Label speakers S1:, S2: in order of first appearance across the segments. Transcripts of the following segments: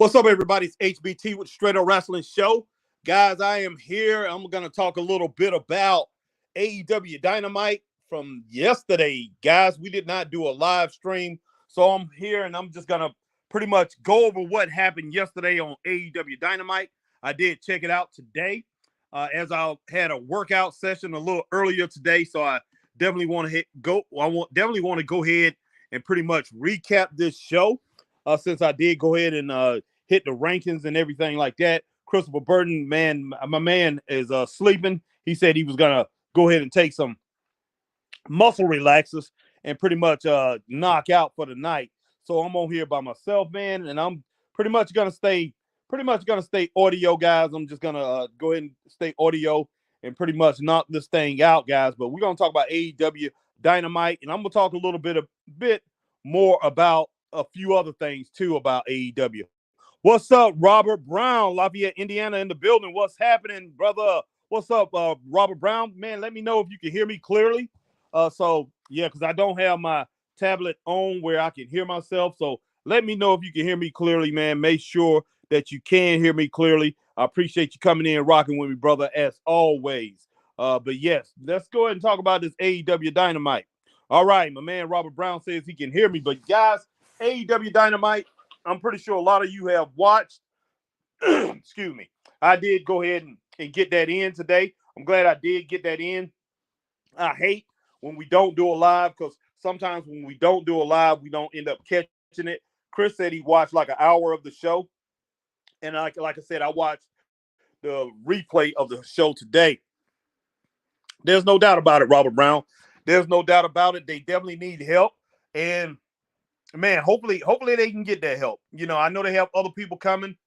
S1: What's up, everybody? It's HBT with Straight Up Wrestling Show. Guys, I am here. I'm going to talk a little bit about AEW Dynamite from yesterday. Guys, we did not do a live stream, so I'm here and I'm just going to pretty much go over what happened yesterday on AEW Dynamite. I did check it out today as I had a workout session a little earlier today, so I definitely want to go ahead and pretty much recap this show since I did go ahead and hit the rankings and everything like that. Christopher Burton, man, my man is sleeping. He said he was gonna go ahead and take some muscle relaxers and pretty much knock out for the night. So I'm on here by myself, man, and I'm pretty much gonna stay audio, guys. I'm just gonna go ahead and stay audio and pretty much knock this thing out, guys. But we're gonna talk about AEW Dynamite, and I'm gonna talk a little bit more about a few other things too about AEW. What's up, Robert Brown, Lafayette, Indiana, in the building? What's happening, brother? What's up, Robert Brown? Man, let me know if you can hear me clearly. Because I don't have my tablet on where I can hear myself. So let me know if you can hear me clearly, man. Make sure that you can hear me clearly. I appreciate you coming in and rocking with me, brother, as always. But yes, let's go ahead and talk about this AEW Dynamite. All right, my man Robert Brown says he can hear me. But guys, AEW Dynamite, I'm pretty sure a lot of you have watched. Excuse me. I did go ahead and get that in today. I'm glad I did get that in. I hate when we don't do a live because sometimes when we don't do a live, we don't end up catching it. Chris said he watched like an hour of the show. And like I said, I watched the replay of the show today. There's no doubt about it, Robert Brown. There's no doubt about it. They definitely need help. And man, hopefully they can get that help. You know, I know they have other people coming,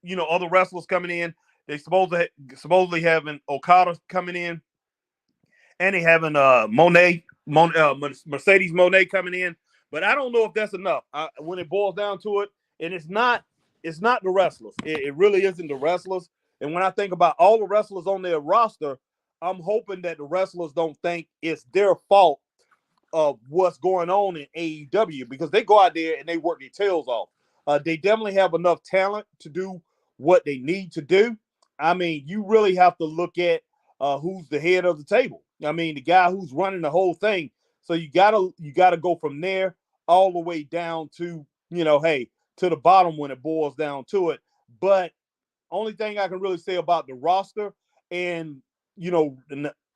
S1: other wrestlers coming in. They supposedly having Okada coming in, and they having Mercedes Moné coming in. But I don't know if that's enough. When it boils down to it, and it's not the wrestlers. It really isn't the wrestlers. And when I think about all the wrestlers on their roster, I'm hoping that the wrestlers don't think it's their fault of what's going on in AEW, because they go out there and they work their tails off. They definitely have enough talent to do what they need to do. I mean, you really have to look at who's the head of the table. I mean, the guy who's running the whole thing. So you gotta go from there all the way down to, to the bottom when it boils down to it. But only thing I can really say about the roster and,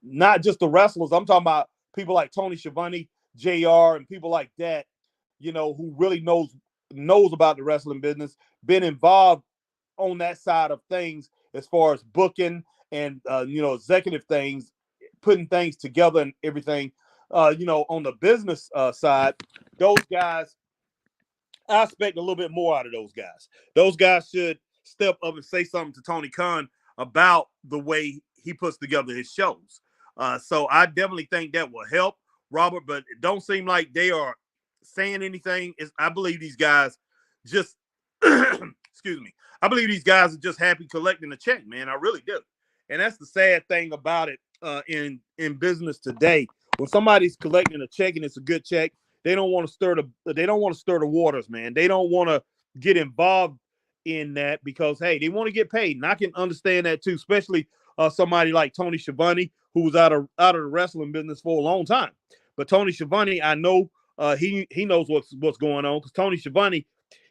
S1: not just the wrestlers, I'm talking about people like Tony Schiavone, JR, and people like that, who really knows about the wrestling business, been involved on that side of things as far as booking and, executive things, putting things together and everything. On the business side, those guys, I expect a little bit more out of those guys. Those guys should step up and say something to Tony Khan about the way he puts together his shows. So I definitely think that will help, Robert, but it don't seem like they are saying anything. I believe these guys just, excuse me, I believe these guys are just happy collecting a check, man. I really do. And that's the sad thing about it in business today. When somebody's collecting a check and it's a good check, they don't want to stir the waters, man. They don't want to get involved in that because, hey, they want to get paid. And I can understand that too, especially somebody like Tony Schiavone, who was out of the wrestling business for a long time. But Tony Schiavone, I know he knows what's going on, because Tony Schiavone,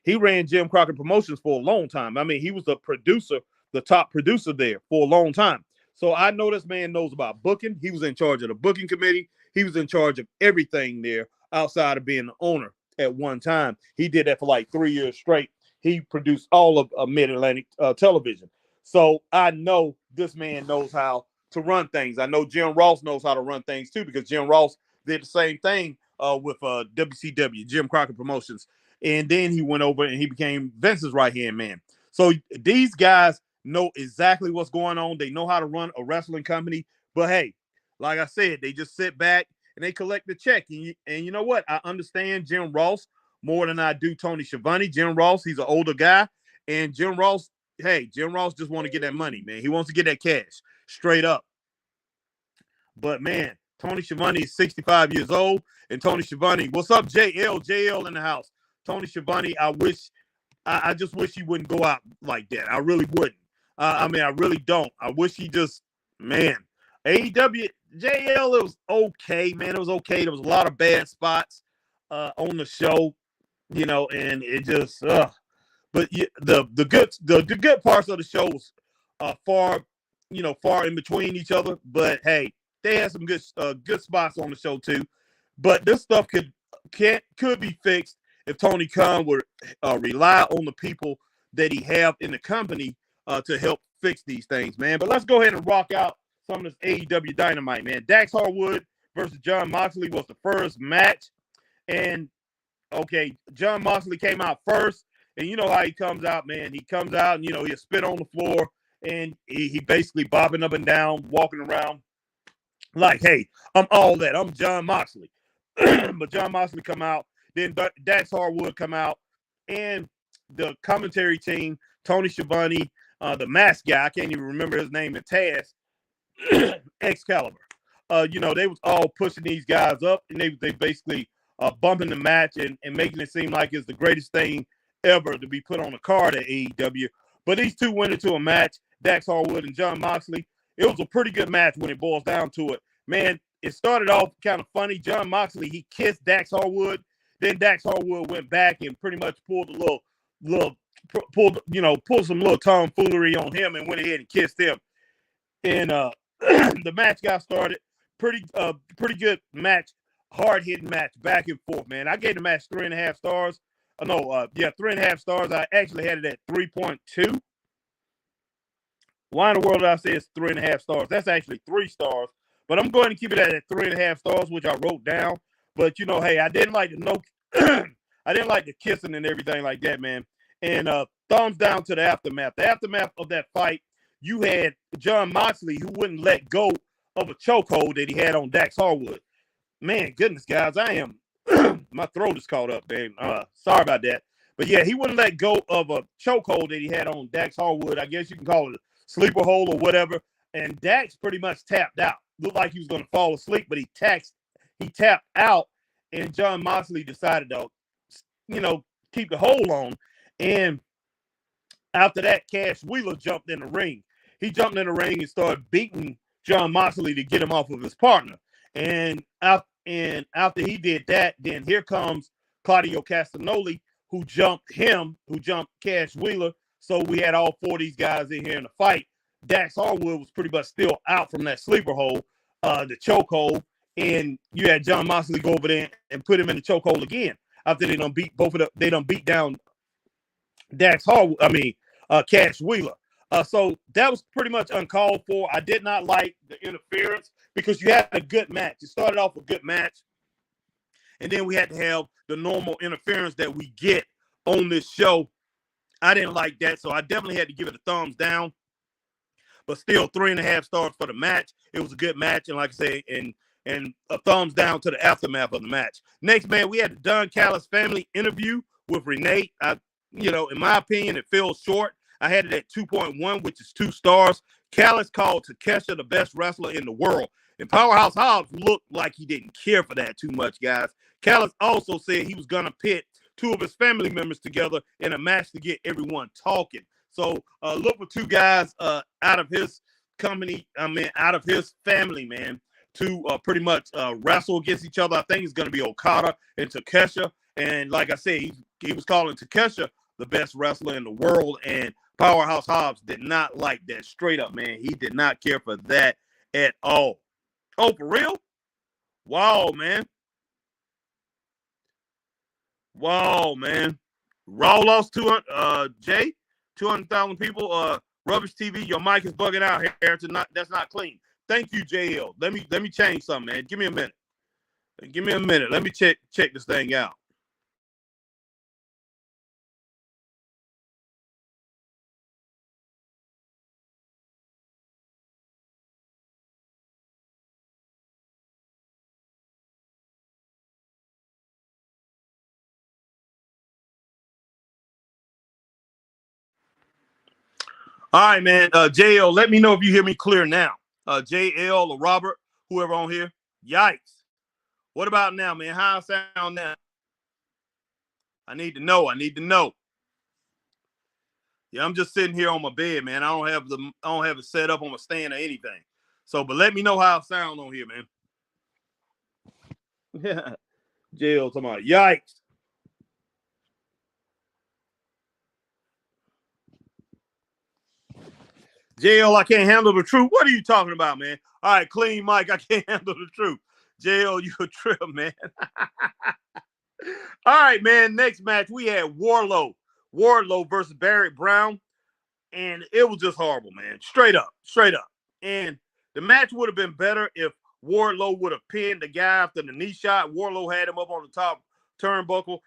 S1: he ran Jim Crockett Promotions for a long time. I mean, he was the top producer there for a long time. So I know this man knows about booking. He was in charge of the booking committee. He was in charge of everything there outside of being the owner at one time. He did that for like 3 years straight. He produced all of Mid-Atlantic television. So I know this man knows how to run things. I know Jim Ross knows how to run things too, because Jim Ross did the same thing with WCW, Jim Crockett Promotions. And then he went over and he became Vince's right-hand man. So these guys know exactly what's going on. They know how to run a wrestling company. But hey, like I said, they just sit back and they collect the check. And you know what? I understand Jim Ross more than I do Tony Schiavone. Jim Ross, he's an older guy. And Jim Ross just want to get that money, man. He wants to get that cash straight up. But, man, Tony Schiavone is 65 years old. And Tony Schiavone, what's up, JL? JL in the house. Tony Schiavone, I wish I just wish he wouldn't go out like that. I really wouldn't. I mean, I really don't. I wish he just, man, AEW, JL, it was okay, man. It was okay. There was a lot of bad spots on the show, and it just, but the good parts of the show was far in between each other. But hey, they had some good spots on the show too. But this stuff could be fixed if Tony Khan would rely on the people that he have in the company to help fix these things, man. But let's go ahead and rock out some of this AEW Dynamite, man. Dax Harwood versus Jon Moxley was the first match. And, okay, Jon Moxley came out first. And you know how he comes out, man. He comes out and, he'll spit on the floor. And he basically bobbing up and down, walking around like, hey, I'm all that. I'm Jon Moxley. But Jon Moxley come out. Then Dax Harwood come out. And the commentary team, Tony Schiavone, the mask guy, I can't even remember his name, and Taz, Excalibur. They was all pushing these guys up. And they basically bumping the match and making it seem like it's the greatest thing ever to be put on a card at AEW. But these two went into a match, Dax Harwood and Jon Moxley. It was a pretty good match when it boils down to it. Man, it started off kind of funny. Jon Moxley, he kissed Dax Harwood. Then Dax Harwood went back and pretty much pulled some little tomfoolery on him and went ahead and kissed him. And the match got started. Pretty good match, hard-hitting match, back and forth, man. I gave the match 3.5 stars. 3.5 stars. I actually had it at 3.2. Why in the world did I say it's 3.5 stars? That's actually 3 stars. But I'm going to keep it at 3.5 stars, which I wrote down. But hey, I didn't like I didn't like the kissing and everything like that, man. And thumbs down to the aftermath. The aftermath of that fight, you had Jon Moxley who wouldn't let go of a chokehold that he had on Dax Harwood. Man, goodness, guys, I am my throat is caught up, man. Sorry about that. But yeah, he wouldn't let go of a chokehold that he had on Dax Harwood. I guess you can call it a sleeper hold or whatever. And Dax pretty much tapped out. Looked like he was going to fall asleep, but he tapped out. And Jon Moxley decided to, keep the hold on. And after that, Cash Wheeler jumped in the ring. He jumped in the ring and started beating Jon Moxley to get him off of his partner. And after he did that, then here comes Claudio Castagnoli, who jumped Cash Wheeler. So we had all 4 of these guys in here in the fight. Dax Harwood was pretty much still out from that sleeper hold, the chokehold. And you had Jon Moxley go over there and put him in the chokehold again. After they done beat down Dax Harwood, Cash Wheeler. So that was pretty much uncalled for. I did not like the interference because you had a good match. It started off a good match. And then we had to have the normal interference that we get on this show. I didn't like that. So I definitely had to give it a thumbs down. But still 3.5 stars for the match. It was a good match. And like I say, and a thumbs down to the aftermath of the match. Next, man, we had the Don Callis family interview with Renee. In my opinion, it fell short. I had it at 2.1, which is 2 stars. Callis called Takesha the best wrestler in the world. And Powerhouse Hobbs looked like he didn't care for that too much, guys. Callis also said he was going to pit 2 of his family members together in a match to get everyone talking. So look for 2 guys out of his company, out of his family, man, to pretty much wrestle against each other. I think it's going to be Okada and Takesha. And like I said, he was calling Takesha the best wrestler in the world. And Powerhouse Hobbs did not like that, straight up, man. He did not care for that at all. Oh, for real? Wow, man. Wow, man. Raw lost 200,000 people. Rubbish TV, your mic is bugging out here. That's not clean. Thank you, JL. Let me change something, man. Give me a minute. Let me check this thing out. All right, man. JL, let me know if you hear me clear now. JL or Robert, whoever on here. Yikes. What about now, man? How I sound now? I need to know. Yeah, I'm just sitting here on my bed, man. I don't have it set up on a stand or anything. So, but let me know how it sounds on here, man. Yeah. Jail talking about yikes. JL, I can't handle the truth. What are you talking about, man? All right, clean Mike, I can't handle the truth. JL, you a trip, man. All right, man. Next match, we had Wardlow versus Barrett Brown. And it was just horrible, man. Straight up, straight up. And the match would have been better if Wardlow would have pinned the guy after the knee shot. Wardlow had him up on the top turnbuckle,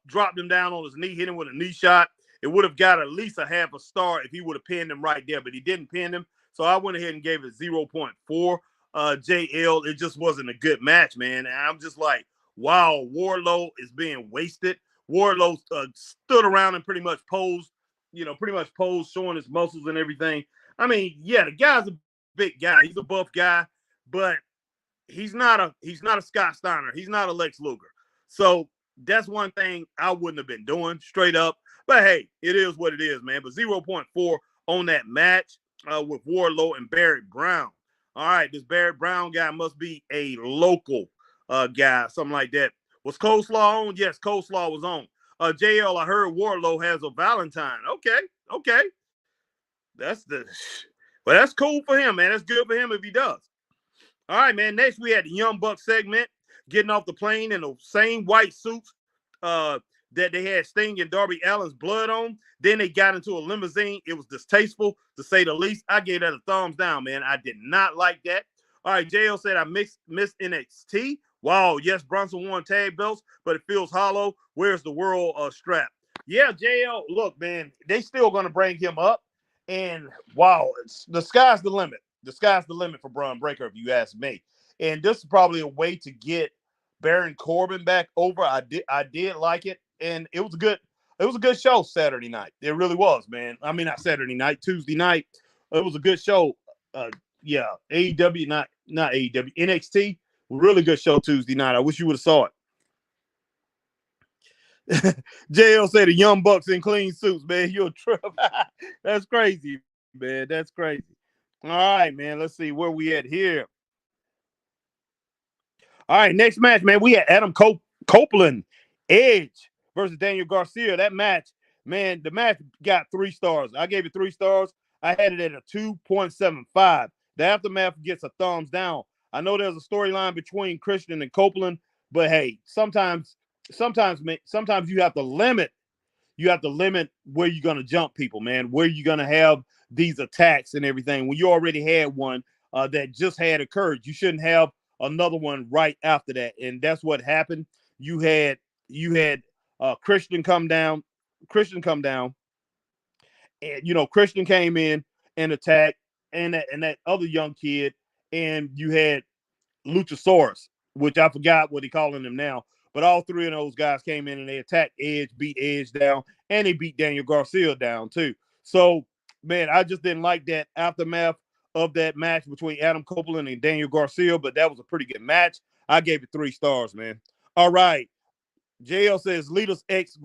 S1: dropped him down on his knee, hit him with a knee shot. It would have got at least a half a star if he would have pinned him right there, but he didn't pin him. So I went ahead and gave it 0.4 JL. It just wasn't a good match, man. And I'm just like, wow, Wardlow is being wasted. Wardlow stood around and pretty much posed, showing his muscles and everything. I mean, yeah, the guy's a big guy. He's a buff guy, but he's not a Scott Steiner. He's not a Lex Luger. So that's one thing I wouldn't have been doing straight up. But hey, it is what it is, man. But 0.4 on that match with Wardlow and Barrett Brown. All right, this Barrett Brown guy must be a local guy, something like that. Was Coleslaw on? Yes, Coleslaw was on. JL, I heard Wardlow has a Valentine. Okay. That's cool for him, man. That's good for him if he does. All right, man. Next, we had the Young Bucks segment, getting off the plane in the same white suits that they had Sting and Darby Allin's blood on. Then they got into a limousine. It was distasteful, to say the least. I gave that a thumbs down, man. I did not like that. All right, JL said I missed NXT. Wow, yes, Bronson won tag belts, but it feels hollow. Where's the world strap? Yeah, JL, look, man, they still going to bring him up. And wow, the sky's the limit. The sky's the limit for Braun Breaker, if you ask me. And this is probably a way to get Baron Corbin back over. I did like it, and it was a good show Saturday night. It really was, man. I mean, not Saturday night, Tuesday night. It was a good show. Yeah, AEW, not AEW, NXT. Really good show Tuesday night. I wish you would have saw it. JL said the Young Bucks in clean suits, man. You're a trip. That's crazy, man. That's crazy. All right, man. Let's see where we at here. All right, next match, man. We had Adam Copeland, Edge versus Daniel Garcia. That match, man, the match got 3 stars. I gave it 3 stars. I had it at a 2.75. The aftermath gets a thumbs down. I know there's a storyline between Christian and Copeland, but hey, sometimes you have to limit. You have to limit where you're gonna jump people, man. Where you're gonna have these attacks and everything. When you already had one that just had occurred, you shouldn't have another one right after that, and that's what happened. You had Christian come down, and Christian came in and attacked, and that other young kid, and you had Luchasaurus, which I forgot what he calling him now. But all 3 of those guys came in and they attacked Edge, beat Edge down, and they beat Daniel Garcia down too. So, man, I just didn't like that aftermath of that match between Adam Copeland and Daniel Garcia, but that was a pretty good match. I gave it 3 stars, man. All right. JL says Lita's X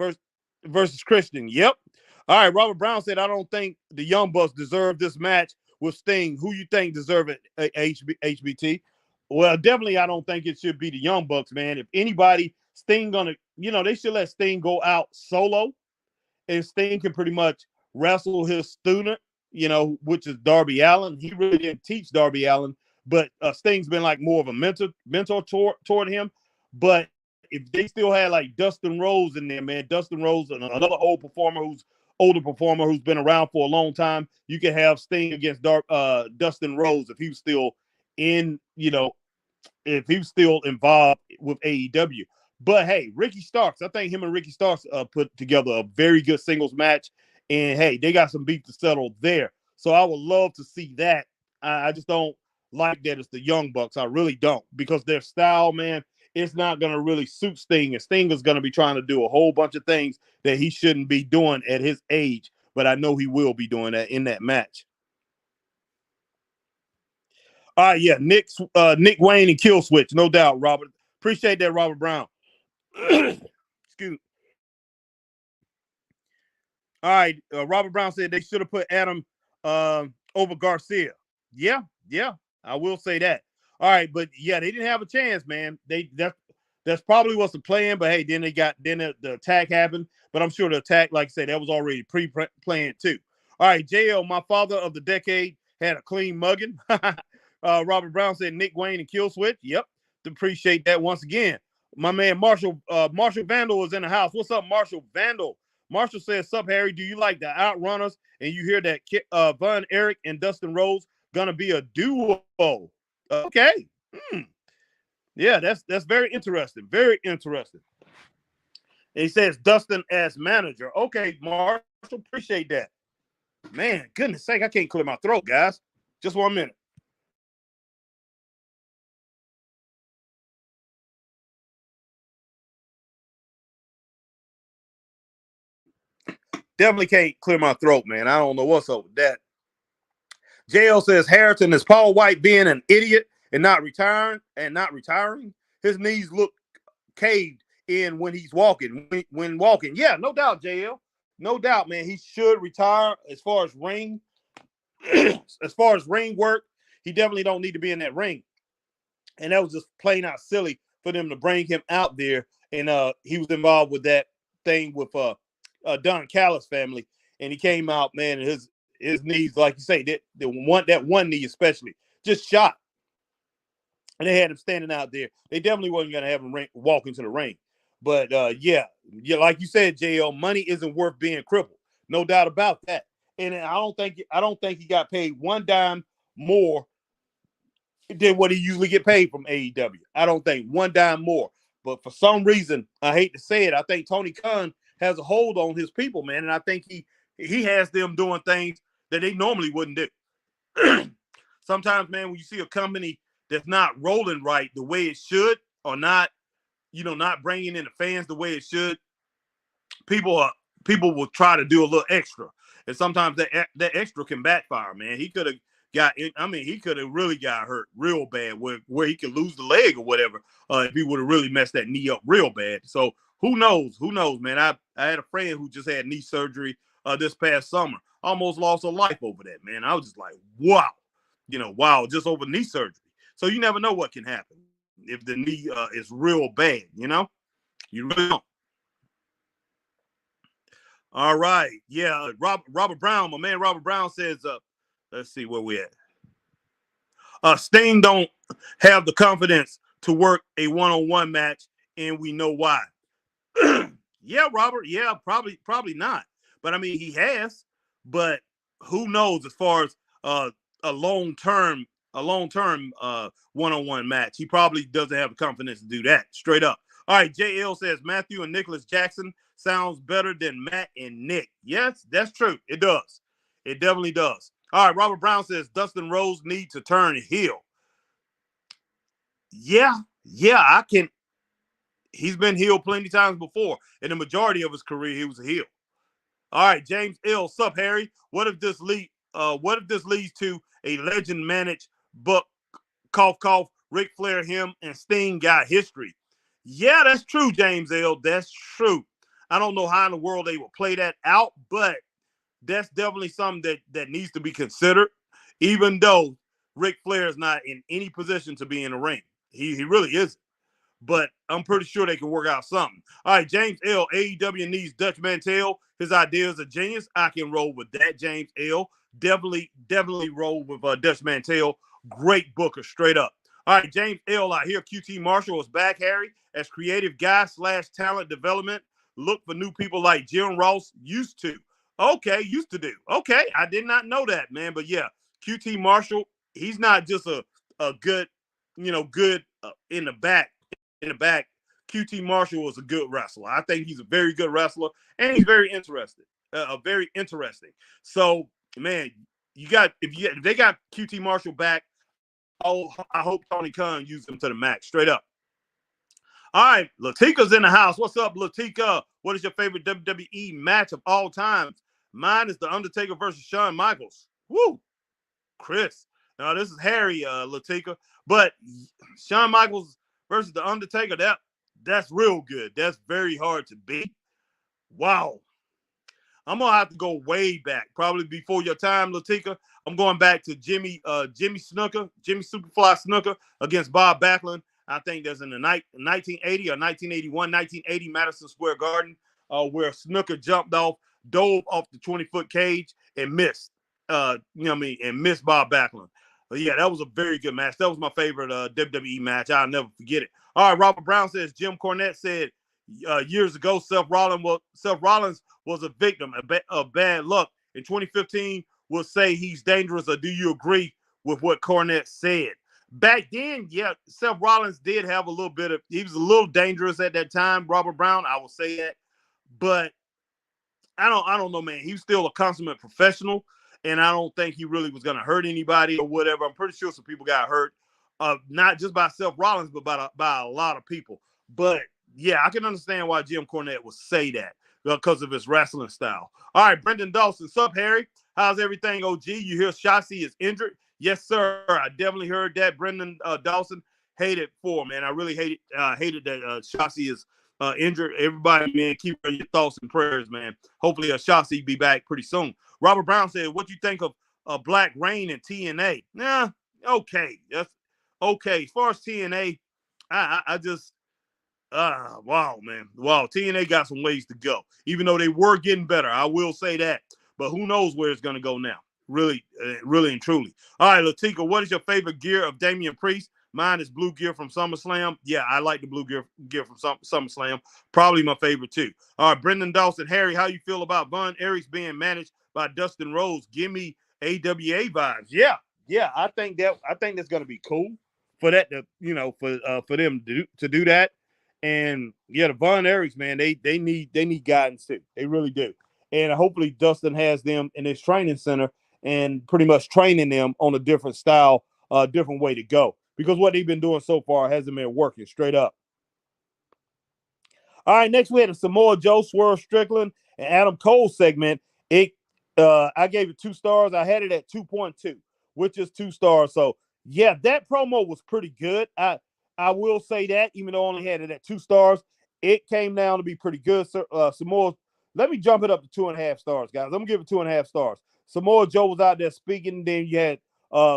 S1: versus Christian. Yep. All right. Robert Brown said, I don't think the Young Bucks deserve this match with Sting. Who you think deserve it, HBT? Well, definitely, I don't think it should be the Young Bucks, man. If anybody, Sting they should let Sting go out solo, and Sting can pretty much wrestle his student, which is Darby Allin. He really didn't teach Darby Allin, but Sting's been like more of a mentor toward him. But if they still had like Dustin Rhodes in there, man, Dustin Rhodes, another older performer who's been around for a long time, you could have Sting against Dustin Rhodes if he was still if he was still involved with AEW. But hey, Ricky Starks, I think him and Ricky Starks put together a very good singles match. And hey, they got some beef to settle there. So I would love to see that. I just don't like that it's the Young Bucks. I really don't, because their style, man, it's not going to really suit Sting. And Sting is going to be trying to do a whole bunch of things that he shouldn't be doing at his age. But I know he will be doing that in that match. All right, yeah, Nick Wayne and Kill Switch, no doubt, Robert. Appreciate that, Robert Brown. Excuse me. All right. Robert Brown said they should have put Adam over Garcia. Yeah, yeah, I will say that. All right, but yeah, they didn't have a chance, man. That's probably what's the plan. But hey, then the attack happened. But I'm sure the attack, like I said, that was already pre-planned too. All right, JL, my father of the decade had a clean mugging. Robert Brown said Nick Wayne and Kill Switch. Yep, appreciate that once again. My man Marshall Vandal is in the house. What's up, Marshall Vandal? Marshall says, "Sup, Harry? Do you like the Outrunners?" And you hear that Von Erich and Dustin Rhodes gonna be a duo. Okay, yeah, that's very interesting. Very interesting. And he says Dustin as manager. Okay, Marshall, appreciate that. Man, goodness sake, I can't clear my throat, guys. Just 1 minute. Definitely can't clear my throat, man. I don't know what's up with that. JL says Harrington is Paul White being an idiot and not retiring. His knees look caved in when he's walking. When walking, yeah, no doubt, JL, no doubt, man. He should retire. As far as ring work, he definitely don't need to be in that ring. And that was just plain out silly for them to bring him out there. And he was involved with that thing with Don Callis family, and he came out, man, and his knees, like you say, that one knee especially, just shot. And they had him standing out there. They definitely wasn't going to have him walk into the ring. But yeah, like you said, JL, money isn't worth being crippled. No doubt about that. And I don't think he got paid one dime more than what he usually get paid from AEW. I don't think one dime more. But for some reason, I hate to say it, I think Tony Khan has a hold on his people, man. And I think he has them doing things that they normally wouldn't do. Sometimes, man, when you see a company that's not rolling right the way it should, or not, not bringing in the fans the way it should, people will try to do a little extra. And sometimes that extra can backfire, man. He could have really got hurt real bad where he could lose the leg or whatever if he would have really messed that knee up real bad. So who knows, man. I had a friend who just had knee surgery this past summer. Almost lost her life over that, man. I was just like, wow, just over knee surgery. So you never know what can happen if the knee is real bad, you really don't. All right. Yeah. Robert Brown, my man Robert Brown says, let's see where we at. Sting don't have the confidence to work a one-on-one match, and we know why. Yeah, Robert. Yeah, probably not. But I mean, he has. But who knows as far as a long-term one-on-one match? He probably doesn't have the confidence to do that. Straight up. All right. JL says Matthew and Nicholas Jackson sounds better than Matt and Nick. Yes, that's true. It does. It definitely does. All right. Robert Brown says Dustin Rhodes needs to turn heel. Yeah, I can. He's been heel plenty times before. In the majority of his career, he was a heel. All right, James L. Sup, Harry? What if this leads to a legend managed book? Cough, cough. Ric Flair, him, and Sting got history. Yeah, that's true, James L. That's true. I don't know how in the world they will play that out, but that's definitely something that needs to be considered, even though Ric Flair is not in any position to be in the ring. He really isn't. But I'm pretty sure they can work out something. All right, James L. AEW needs Dutch Mantel. His ideas are genius. I can roll with that, James L. Definitely roll with Dutch Mantel. Great booker, straight up. All right, James L. I hear QT Marshall is back, Harry, as creative guy / talent development. Look for new people like Jim Ross used to. Okay, used to do. Okay, I did not know that, man. But yeah, QT Marshall, he's not just a good, good in the back. QT Marshall was a good wrestler. I think he's a very good wrestler, and he's very interesting. Very interesting. So, man, if they got QT Marshall back, I hope Tony Khan uses him to the max, straight up. All right, Latika's in the house. What's up, Latika? What is your favorite WWE match of all times? Mine is The Undertaker versus Shawn Michaels. Woo, Chris. Now this is Harry, Latika, but Shawn Michaels versus The Undertaker, that's real good. That's very hard to beat. Wow. I'm gonna have to go way back, probably before your time, Latika. I'm going back to Jimmy Snuka, Jimmy Superfly Snuka against Bob Backlund. I think there's in the 1980 or 1981, 1980 Madison Square Garden, where Snuka jumped off, dove off the 20-foot cage and missed. And missed Bob Backlund. But yeah, that was a very good match. That was my favorite WWE match. I'll never forget it. All right, Robert Brown says Jim Cornette said years ago Seth Rollins was a victim of bad luck. In 2015, will say he's dangerous, or do you agree with what Cornette said? Back then, yeah, Seth Rollins did have a little bit of, he was a little dangerous at that time, Robert Brown, I will say that. But I don't know, man. He was still a consummate professional, and I don't think he really was going to hurt anybody or whatever. I'm pretty sure some people got hurt, not just by Seth Rollins, but by a lot of people. But yeah, I can understand why Jim Cornette would say that because of his wrestling style. All right, Brendan Dawson. Sup, Harry? How's everything, OG? You hear Shotzi is injured? Yes, sir. I definitely heard that. Brendan Dawson hated for, man. I really hated that Shotzi is injured. Everybody, man, keep your thoughts and prayers, man. Hopefully, Shotzi be back pretty soon. Robert Brown said, "What you think of Black Reign and TNA?" Nah, okay, that's okay. As far as TNA, I just wow, man. Wow, TNA got some ways to go. Even though they were getting better, I will say that. But who knows where it's going to go now? Really, really and truly. All right, Latika, what is your favorite gear of Damian Priest? Mine is blue gear from SummerSlam. Yeah, I like the blue gear from SummerSlam. Probably my favorite, too. All right, Brendan Dawson. Harry, how you feel about Von Erichs being managed by Dustin Rhodes? Give me AWA vibes. Yeah, I think that's going to be cool for that for them to do that. And yeah, the Von Erichs, man, they need guidance too. They really do. And hopefully Dustin has them in his training center and pretty much training them on a different style, different way to go. Because what they've been doing so far hasn't been working straight up. All right, next we had a Samoa Joe, Swerve Strickland, and Adam Cole segment. I gave it 2 stars. I had it at 2.2, which is 2 stars. So yeah, that promo was pretty good. I will say that, even though I only had it at 2 stars, it came down to be pretty good. Samoa, let me jump it up to 2.5 stars, guys. I'm gonna give it 2.5 stars. Samoa Joe was out there speaking. Then you had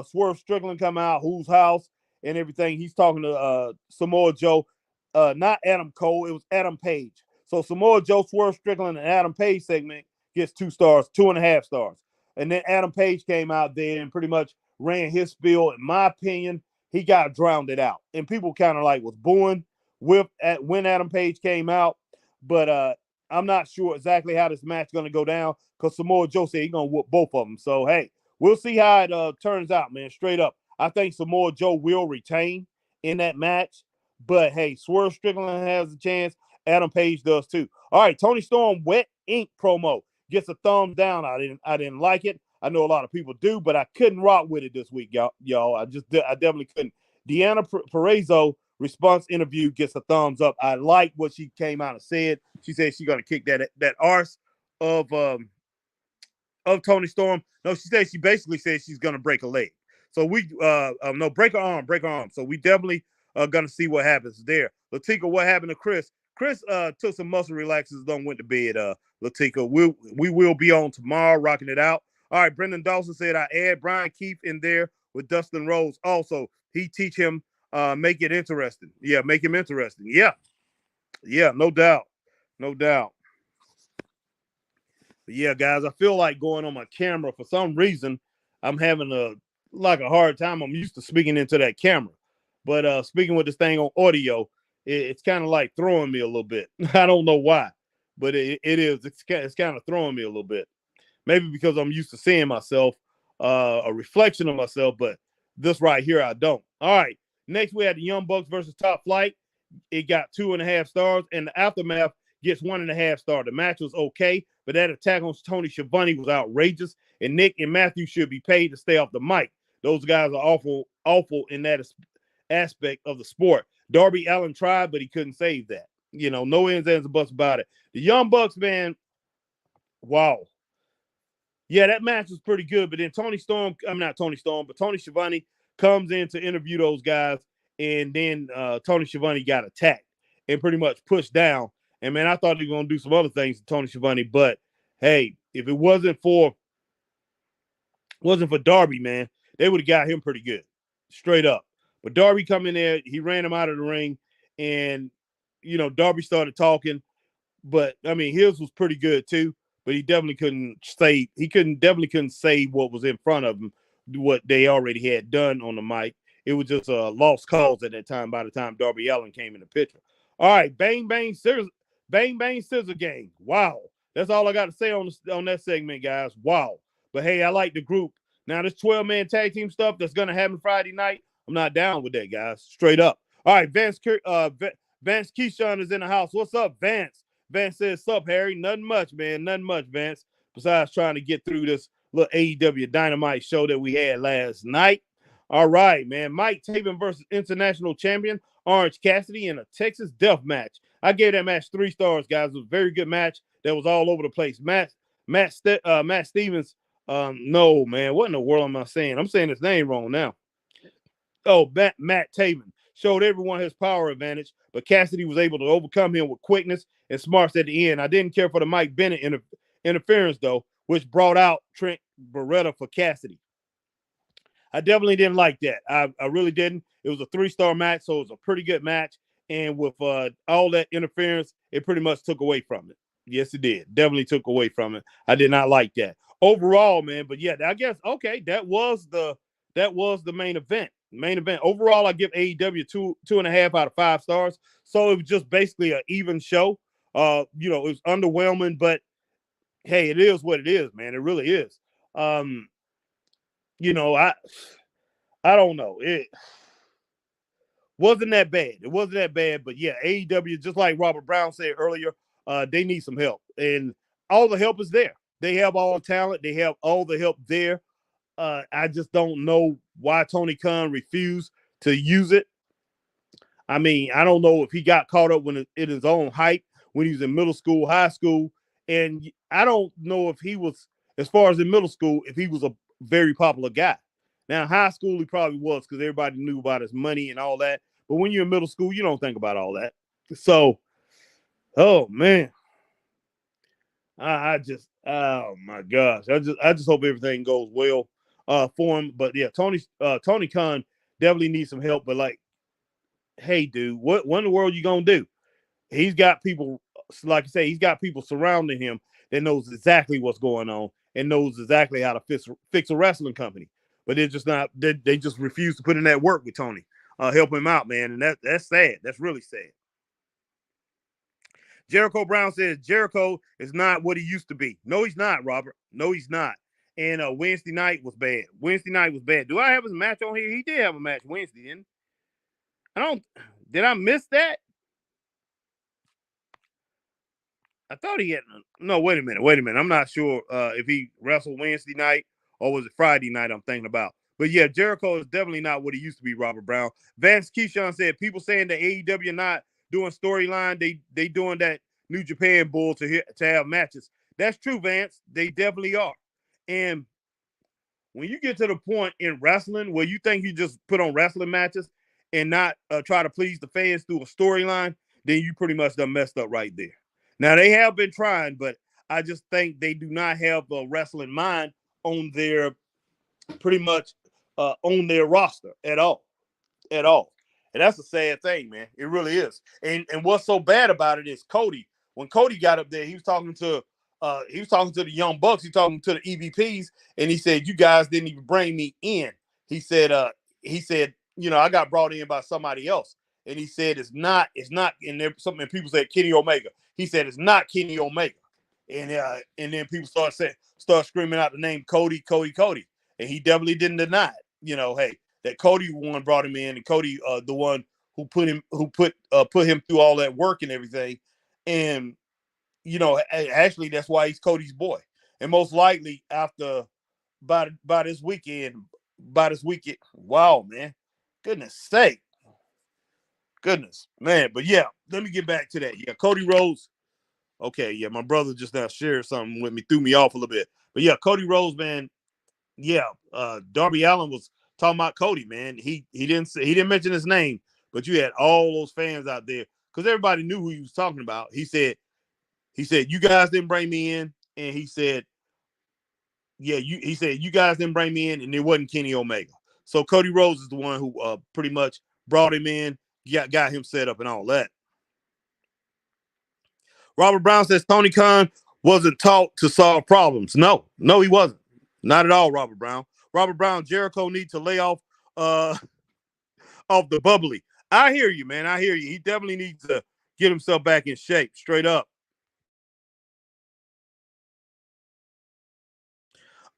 S1: Swerve Strickland come out, whose house and everything. He's talking to Samoa Joe. Not Adam Cole, it was Adam Page. So Samoa Joe, Swerve Strickland, and Adam Page segment gets 2 stars, 2.5 stars. And then Adam Page came out there and pretty much ran his spiel. In my opinion, he got drowned it out. And people kind of like was booing when Adam Page came out. But I'm not sure exactly how this match is going to go down because Samoa Joe said he's going to whoop both of them. So, hey, we'll see how it turns out, man. Straight up. I think Samoa Joe will retain in that match. But hey, Swerve Strickland has a chance. Adam Page does too. All right, Tony Storm wet ink promo gets a thumbs down. I didn't like it. I know a lot of people do, but I couldn't rock with it this week, y'all. I definitely couldn't. Deanna Perrazzo response interview gets a thumbs up. I like what she came out and said. She said she's gonna kick that arse of Tony Storm. No, she basically said she's gonna break a leg. So break her arm. So we definitely gonna see what happens there. Latika, what happened to Chris? Chris took some muscle relaxers, went to bed. Latika, we will be on tomorrow, rocking it out. All right, Brendan Dawson said I add Brian Keefe in there with Dustin Rhodes. Also, he teach him make it interesting. Yeah, make him interesting. Yeah, no doubt. But yeah, guys, I feel like going on my camera for some reason. I'm having a hard time. I'm used to speaking into that camera, but speaking with this thing on audio, it's kind of like throwing me a little bit. I don't know why, but it is. It's kind of throwing me a little bit. Maybe because I'm used to seeing myself, a reflection of myself, but this right here, I don't. All right. Next, we had the Young Bucks versus Top Flight. It got 2.5 stars, and the Aftermath gets 1.5 stars. The match was okay, but that attack on Tony Schiavone was outrageous, and Nick and Matthew should be paid to stay off the mic. Those guys are awful in that aspect of the sport. Darby Allin tried, but he couldn't save that. No ends, ands, or buts about it. The Young Bucks, man, wow. Yeah, that match was pretty good, but then Tony Schiavone comes in to interview those guys, and then Tony Schiavone got attacked and pretty much pushed down. And man, I thought he was going to do some other things to Tony Schiavone, but hey, if it wasn't for Darby, man, they would have got him pretty good, straight up. But Darby come in there, he ran him out of the ring, and Darby started talking. But I mean, his was pretty good too. But he definitely couldn't say what was in front of him, what they already had done on the mic. It was just a lost cause at that time. By the time Darby Allin came in the picture. All right, bang bang scissor gang. Wow, that's all I got to say on that segment, guys. Wow. But hey, I like the group. Now this 12-man tag team stuff that's gonna happen Friday night. I'm not down with that, guys. Straight up. All right, Vance Keyshawn is in the house. What's up, Vance? Vance says, sup, Harry? Nothing much, man. Nothing much, Vance. Besides trying to get through this little AEW Dynamite show that we had last night. All right, man. Mike Taven versus international champion Orange Cassidy in a Texas death match. I gave that match 3 stars, guys. It was a very good match. That was all over the place. Matt Stevens. No, man. What in the world am I saying? I'm saying his name wrong now. Oh, Matt Taven showed everyone his power advantage, but Cassidy was able to overcome him with quickness and smarts at the end. I didn't care for the Mike Bennett interference, though, which brought out Trent Beretta for Cassidy. I definitely didn't like that. I really didn't. It was a 3-star match, so it was a pretty good match. And with all that interference, it pretty much took away from it. Yes, it did. Definitely took away from it. I did not like that overall, man. But yeah, I guess okay, that was the main event. Overall, I give AEW 2.5 out of 5 stars. So it was just basically an even show. It was underwhelming, but hey, it is what it is, man. It really is. I don't know. It wasn't that bad. It wasn't that bad, but yeah, AEW, just like Robert Brown said earlier, they need some help, and all the help is there. They have all the talent. They have all the help there. I just don't know why Tony Khan refused to use it. I mean, I don't know if he got caught up in his own hype when he was in middle school, high school, and I don't know if he was, as far as in middle school, if he was a very popular guy. Now, high school, he probably was because everybody knew about his money and all that. But when you're in middle school, you don't think about all that. So, oh man, oh my gosh, I just hope everything goes well for him. But yeah, Tony Khan definitely needs some help. But like, hey, dude, what in the world you gonna do? He's got people, like I say, he's got people surrounding him that knows exactly what's going on and knows exactly how to fix a wrestling company. But they're just not. They just refuse to put in that work with Tony, help him out, man. And that's sad. That's really sad. Jericho Brown says Jericho is not what he used to be. No, he's not, Robert. No, he's not. And Wednesday night was bad. Do I have his match on here? He did have a match Wednesday, didn't he? Did I miss that? I thought he had. No, wait a minute. I'm not sure if he wrestled Wednesday night or was it Friday night I'm thinking about. But yeah, Jericho is definitely not what he used to be, Robert Brown. Vance Keyshawn said people saying that AEW not doing storyline, they doing that New Japan bull to have matches. That's true, Vance. They definitely are. And when you get to the point in wrestling where you think you just put on wrestling matches and not try to please the fans through a storyline, then you pretty much done messed up right there. Now, they have been trying, but I just think they do not have a wrestling mind on their on their roster at all. And that's a sad thing, man. It really is. And what's so bad about it is Cody. When Cody got up there, he was talking to the Young Bucks. He was talking to the EVPs, and he said, "You guys didn't even bring me in." He said, I got brought in by somebody else. And he said, it's not, and there something people said Kenny Omega. He said it's not Kenny Omega. And then people start screaming out the name Cody. And he definitely didn't deny it. Hey, that Cody one brought him in, and Cody the one who put him through all that work and everything. And actually that's why he's Cody's boy. And most likely after by this weekend, wow, man. Goodness, man. But yeah, let me get back to that. Yeah, Cody Rhodes. Okay, yeah, my brother just now shared something with me, threw me off a little bit. But yeah, Cody Rhodes, man. Yeah, Darby Allin was talking about Cody, man. He didn't mention his name, but you had all those fans out there because everybody knew who he was talking about. He said, you guys didn't bring me in, and he said, he said you guys didn't bring me in, and it wasn't Kenny Omega. So Cody Rhodes is the one who pretty much brought him in, got him set up and all that. Robert Brown says Tony Khan wasn't taught to solve problems. No, he wasn't. Not at all, Robert Brown. Robert Brown, Jericho needs to lay off off the bubbly. I hear you, man. I hear you. He definitely needs to get himself back in shape, straight up.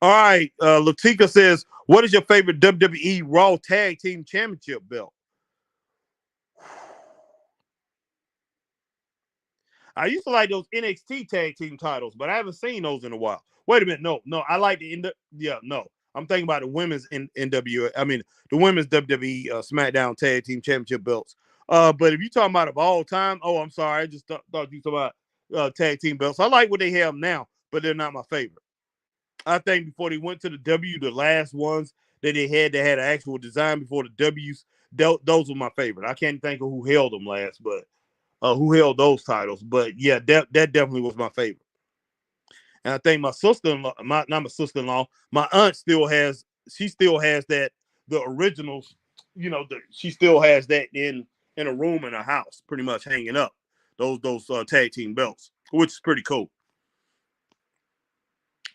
S1: All right. Latika says, what is your favorite WWE Raw Tag Team Championship belt? I used to like those NXT tag team titles, but I haven't seen those in a while. Wait a minute. No. I like no. I'm thinking about the women's NWA. I mean, the women's WWE SmackDown Tag Team Championship belts. But if you're talking about of all time, I'm sorry. I just thought you were talking about tag team belts. I like what they have now, but they're not my favorite. I think before they went to the W, the last ones that they had an actual design before the W's, those were my favorite. I can't think of who held them last, but who held those titles. But yeah, that definitely was my favorite. And I think my sister-in-law, not my sister-in-law, my aunt still has that, the originals, she still has that in a room in her house, pretty much hanging up, those tag team belts, which is pretty cool.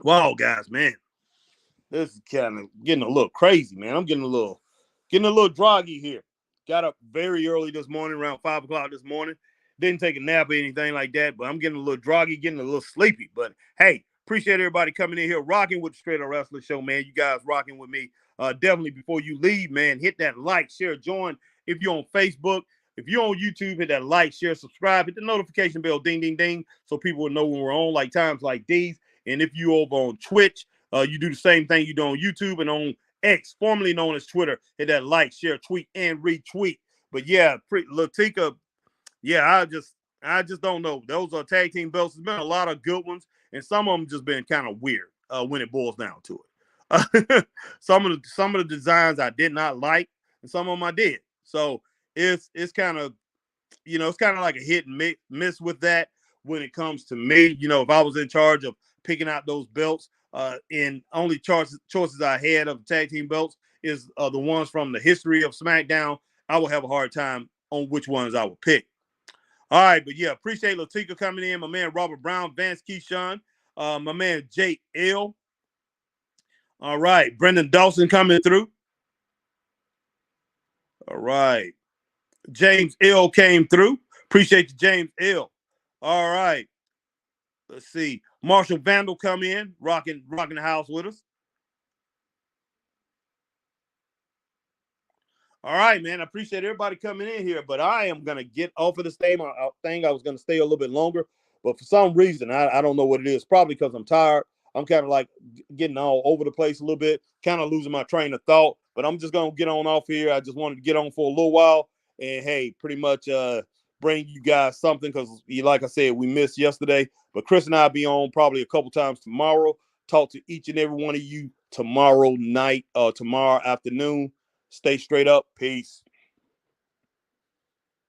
S1: Wow, guys, man. This is kind of getting a little crazy, man. I'm getting a little groggy here. Got up very early this morning, around 5 o'clock this morning. Didn't take a nap or anything like that, but I'm getting a little groggy, getting a little sleepy. But hey, appreciate everybody coming in here, rocking with the Straight Up Wrestling Show, man. You guys rocking with me. Definitely before you leave, man, hit that like, share, join. If you're on Facebook, if you're on YouTube, hit that like, share, subscribe, hit the notification bell, ding, ding, ding, so people will know when we're on, like times like these. And if you're over on Twitch, you do the same thing you do on YouTube and on X, formerly known as Twitter. Hit that like, share, tweet, and retweet. But yeah, Latika, yeah, I just don't know. Those are tag team belts. There's been a lot of good ones, and some of them just been kind of weird when it boils down to it. Some of the designs I did not like, and some of them I did. So it's kind of it's kind of like a hit and miss with that when it comes to me. If I was in charge of picking out those belts, and only choices I had of tag team belts is the ones from the history of SmackDown, I will have a hard time on which ones I would pick. All right, but yeah, appreciate Latika coming in. My man Robert Brown, Vance Keyshawn, my man Jake L. All right, Brendan Dawson coming through. All right, James L came through. Appreciate you, James L. All right, let's see. Marshall Vandal come in, rocking the house with us. All right, man. I appreciate everybody coming in here, but I am going to get off of this thing. I was going to stay a little bit longer, but for some reason, I don't know what it is. Probably because I'm tired. I'm kind of like getting all over the place a little bit, kind of losing my train of thought, but I'm just going to get on off here. I just wanted to get on for a little while and, hey, pretty much bring you guys something because, like I said, we missed yesterday, but Chris and I will be on probably a couple times tomorrow. Talk to each and every one of you tomorrow night, tomorrow afternoon. Stay straight up. Peace.